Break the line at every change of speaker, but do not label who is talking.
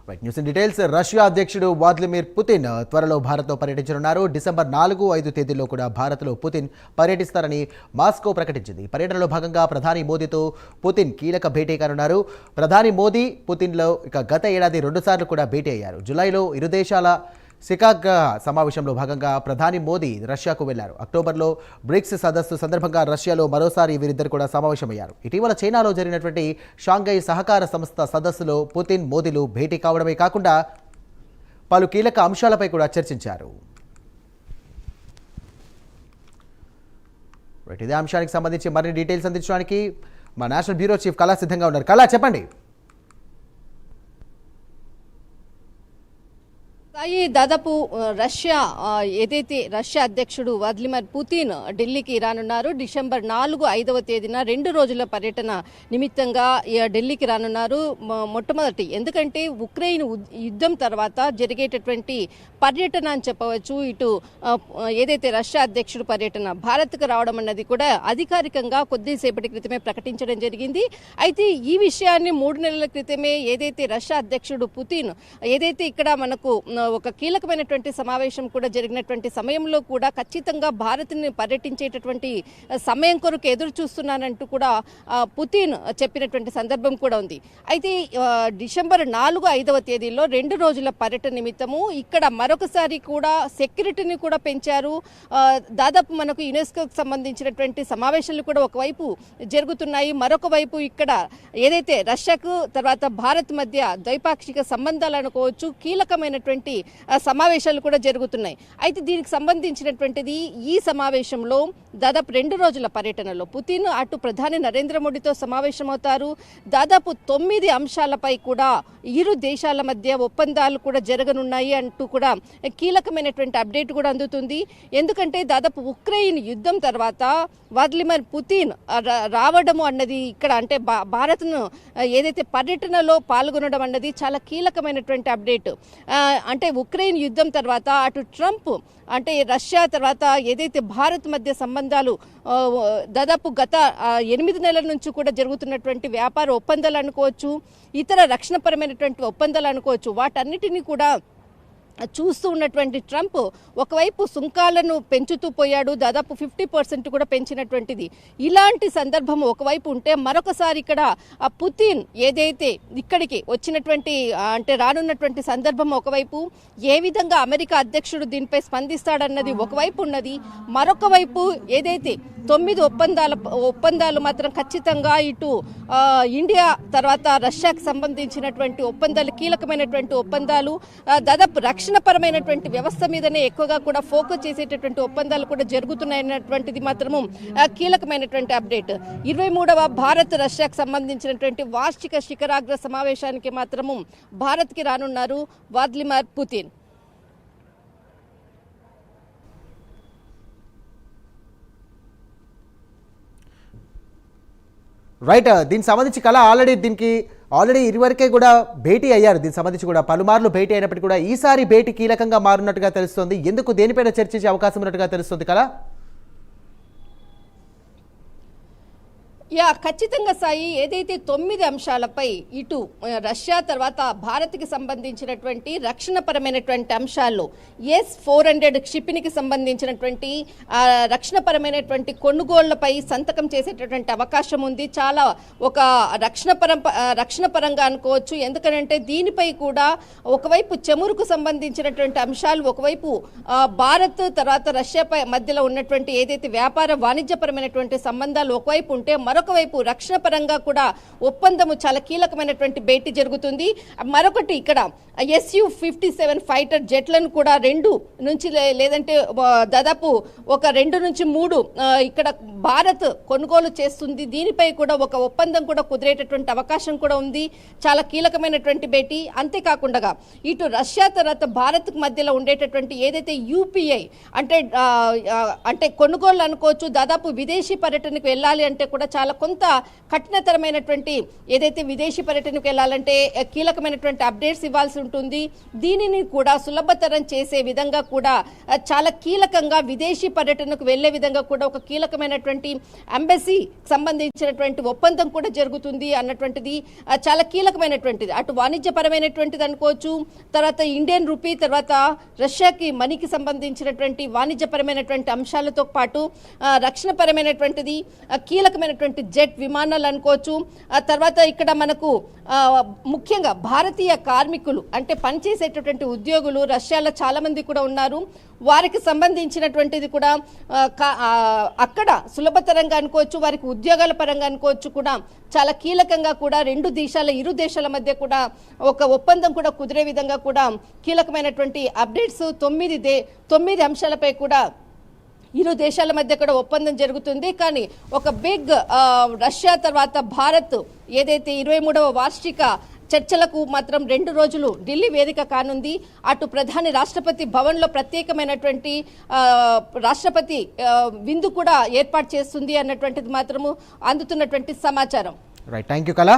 Right news in details. Russia అధ్యక్షుడు Vladimir Putin త్వరలో భారత్లో పర్యటించనున్నారు. డిసెంబర్ 4-5 తేదీల్లో కూడా భారత్లో పుతిన్ పర్యటిస్తారని మాస్కో ప్రకటించింది. పర్యటనలో భాగంగా ప్రధాని మోదీతో పుతిన్ కీలక భేటీ కానున్నారు. ప్రధాని మోదీ పుతిన్లో గత ఏడాది 2 సార్లు కూడా భేటీ అయ్యారు. జూలైలో ఇరు దేశాల శిఖాగ్ర సమావేశంలో భాగంగా ప్రధాని మోదీ రష్యాకు వెళ్లారు. అక్టోబర్లో బ్రిక్స్ సదస్సు సందర్భంగా రష్యాలో మరోసారి వీరిద్దరు కూడా సమావేశమయ్యారు. ఇటీవల చైనాలో జరిగినటువంటి షాంఘై సహకార సంస్థ సదస్సులో పుతిన్ మోదీలు భేటీ కావడమే కాకుండా పలు కీలక అంశాలపై కూడా చర్చించారు. ఇదే అంశానికి సంబంధించి మరిన్ని డీటెయిల్స్ అందించడానికి మా నేషనల్ బ్యూరో చీఫ్ కళా సిద్ధంగా ఉన్నారు. కళా, చెప్పండి.
దాదాపు ఏదైతే రష్యా అధ్యక్షుడు వ్లాదిమిర్ పుతిన్ ఢిల్లీకి రానున్నారు. డిసెంబర్ 4-5 తేదీన 2 రోజుల పర్యటన నిమిత్తంగా ఢిల్లీకి రానున్నారు. మొట్టమొదటి ఎందుకంటే ఉక్రెయిన్ యుద్ధం తర్వాత జరిగేటటువంటి పర్యటన అని చెప్పవచ్చు. ఇటు ఏదైతే రష్యా అధ్యక్షుడు పర్యటన భారత్కు రావడం అన్నది కూడా అధికారికంగా కొద్దిసేపటి క్రితమే ప్రకటించడం జరిగింది. అయితే ఈ విషయాన్ని 3 నెలల క్రితమే ఏదైతే రష్యా అధ్యక్షుడు పుతిన్ ఏదైతే ఇక్కడ మనకు ఒక కీలకమైనటువంటి సమావేశం కూడా జరిగినటువంటి సమయంలో కూడా ఖచ్చితంగా భారత్ని పర్యటించేటటువంటి సమయం కొరకు ఎదురు చూస్తున్నానంటూ కూడా పుతిన్ చెప్పినటువంటి సందర్భం కూడా ఉంది. అయితే డిసెంబర్ 4-5 తేదీల్లో 2 రోజుల పర్యటన నిమిత్తము ఇక్కడ మరొకసారి కూడా సెక్యూరిటీని కూడా పెంచారు. దాదాపు మనకు యునెస్కోకు సంబంధించినటువంటి సమావేశాలు కూడా ఒకవైపు జరుగుతున్నాయి. మరొక వైపు ఇక్కడ ఏదైతే రష్యాకు తర్వాత భారత్ మధ్య ద్వైపాక్షిక సంబంధాలు అనుకోవచ్చు, కీలకమైనటువంటి సమావేశాలు కూడా జరుగుతున్నాయి. అయితే దీనికి సంబంధించినటువంటిది ఈ సమావేశంలో దాదాపు 2 రోజుల పర్యటనలో పుతిన్ అటు ప్రధాని నరేంద్ర మోడీతో సమావేశమవుతారు. దాదాపు 9 అంశాలపై కూడా ఇరు దేశాల మధ్య ఒప్పందాలు కూడా జరగనున్నాయి అంటూ కూడా కీలకమైనటువంటి అప్డేట్ కూడా అందుతుంది. ఎందుకంటే దాదాపు ఉక్రెయిన్ యుద్ధం తర్వాత వ్లాదిమిర్ పుతిన్ రావడము అన్నది ఇక్కడ అంటే భారత్ను ఏదైతే పర్యటనలో పాల్గొనడం అన్నది చాలా కీలకమైనటువంటి అప్డేట్. అంటే ఉక్రెయిన్ యుద్ధం తర్వాత అటు ట్రంప్ అంటే రష్యా తర్వాత ఏదైతే భారత్ మధ్య సంబంధాలు దాదాపు గత 8 నెలల నుంచి కూడా జరుగుతున్నటువంటి వ్యాపార ఒప్పందాలు అనుకోవచ్చు, ఇతర రక్షణపరమైనటువంటి ఒప్పందాలు అనుకోవచ్చు, వాటన్నిటినీ కూడా చూస్తూ ఉన్నటువంటి ట్రంప్ ఒకవైపు సుంకాలను పెంచుతూ పోయాడు. దాదాపు 50% కూడా పెంచినటువంటిది. ఇలాంటి సందర్భం ఒకవైపు ఉంటే మరొకసారి ఇక్కడ పుతిన్ ఏదైతే ఇక్కడికి వచ్చినటువంటి అంటే రానున్నటువంటి సందర్భం ఒకవైపు ఏ విధంగా అమెరికా అధ్యక్షుడు దీనిపై స్పందిస్తాడన్నది ఒకవైపు ఉన్నది. మరొక వైపు ఏదైతే 9 ఒప్పందాలు మాత్రం ఖచ్చితంగా ఇటు ఇండియా తర్వాత రష్యాకు సంబంధించినటువంటి ఒప్పందాలు కీలకమైనటువంటి ఒప్పందాలు దాదాపు రక్షణపరమైనటువంటి వ్యవస్థ మీదనే ఎక్కువగా కూడా ఫోకస్ చేసేటటువంటి ఒప్పందాలు కూడా జరుగుతున్నాయన్నటువంటిది మాత్రము కీలకమైనటువంటి అప్డేట్. 23వ భారత్ రష్యాకు సంబంధించినటువంటి వార్షిక శిఖరాగ్ర సమావేశానికి మాత్రము భారత్కి రానున్నారు వ్లాదిమిర్ పుతిన్.
రైట్, దీనికి సంబంధించి కళ ఆల్రెడీ ఇదివరకే కూడా భేటీ అయ్యారు. దీనికి సంబంధించి కూడా పలుమార్లు భేటీ అయినప్పటికీ కూడా ఈసారి భేటీ కీలకంగా మారున్నట్టుగా తెలుస్తోంది. ఎందుకు దేనిపైన చర్చించే అవకాశం ఉన్నట్టుగా తెలుస్తుంది కళ?
ఖచ్చితంగా సాయి ఏదైతే 9 అంశాలపై ఇటు రష్యా తర్వాత భారత్కి సంబంధించినటువంటి రక్షణపరమైనటువంటి అంశాల్లో S-400 క్షిపణికి సంబంధించినటువంటి రక్షణపరమైనటువంటి కొనుగోళ్లపై సంతకం చేసేటటువంటి అవకాశం ఉంది. చాలా ఒక రక్షణపరంగా అనుకోవచ్చు. ఎందుకంటే దీనిపై కూడా ఒకవైపు చమురుకు సంబంధించినటువంటి అంశాలు, ఒకవైపు భారత్ తర్వాత రష్యాపై మధ్యలో ఉన్నటువంటి ఏదైతే వ్యాపార వాణిజ్యపరమైనటువంటి సంబంధాలు ఒకవైపు ఉంటే మరొక వైపు రక్షణ పరంగా కూడా ఒప్పందము చాలా కీలకమైనటువంటి భేటీ జరుగుతుంది. మరొకటి ఇక్కడ Su-57 ఫైటర్ జెట్లను కూడా 2 నుంచి లేదంటే దాదాపు ఒక 2 నుంచి 3 ఇక్కడ భారత్ కొనుగోలు చేస్తుంది. దీనిపై కూడా ఒక ఒప్పందం కూడా కుదిరేటటువంటి అవకాశం కూడా ఉంది. చాలా కీలకమైనటువంటి భేటీ. అంతేకాకుండా ఇటు రష్యా తర్వాత భారత్ మధ్యలో ఉండేటటువంటి ఏదైతే UPI అంటే కొనుగోలు అనుకోవచ్చు, దాదాపు విదేశీ పర్యటనకు వెళ్ళాలి అంటే కూడా చాలా చాలా కొంత కఠినతరమైనటువంటి ఏదైతే విదేశీ పర్యటనకు వెళ్ళాలంటే కీలకమైనటువంటి అప్డేట్స్ ఇవ్వాల్సి ఉంటుంది. దీనిని కూడా సులభతరం చేసే విధంగా కూడా చాలా కీలకంగా విదేశీ పర్యటనకు వెళ్లే విధంగా కూడా ఒక కీలకమైనటువంటి ఎంబసీ సంబంధించినటువంటి ఒప్పందం కూడా జరుగుతుంది అన్నటువంటిది చాలా కీలకమైనటువంటిది. అటు వాణిజ్యపరమైనటువంటిది అనుకోవచ్చు, తర్వాత ఇండియన్ రూపీ, తర్వాత రష్యాకి మనీకి సంబంధించినటువంటి వాణిజ్యపరమైనటువంటి అంశాలతో పాటు రక్షణ పరమైనటువంటిది, కీలకమైనటువంటి జెట్ విమానాలు అనుకోవచ్చు. ఆ తర్వాత ఇక్కడ మనకు ముఖ్యంగా భారతీయ కార్మికులు అంటే పనిచేసేటటువంటి ఉద్యోగులు రష్యాలో చాలా మంది కూడా ఉన్నారు. వారికి సంబంధించినటువంటిది కూడా అక్కడ సులభతరంగా అనుకోవచ్చు, వారికి ఉద్యోగాల పరంగా అనుకోవచ్చు కూడా చాలా కీలకంగా కూడా ఇరు దేశాల మధ్య కూడా ఒక ఒప్పందం కూడా కుదిరే విధంగా కూడా కీలకమైనటువంటి అప్డేట్స్ 9 అంశాలపై కూడా ఇరు దేశాల మధ్య కూడా ఒప్పందం జరుగుతుంది. కానీ ఒక బిగ్ రష్యా తర్వాత భారత్ ఏదైతే 23వ వార్షిక చర్చలకు మాత్రం 2 రోజులు ఢిల్లీ వేదిక కానుంది. అటు ప్రధాని రాష్ట్రపతి భవన్లో ప్రత్యేకమైనటువంటి రాష్ట్రపతి విందు కూడా ఏర్పాటు చేస్తుంది అన్నటువంటిది మాత్రము అందుతున్నటువంటి సమాచారం.
రైట్, థ్యాంక్ యూ కళ.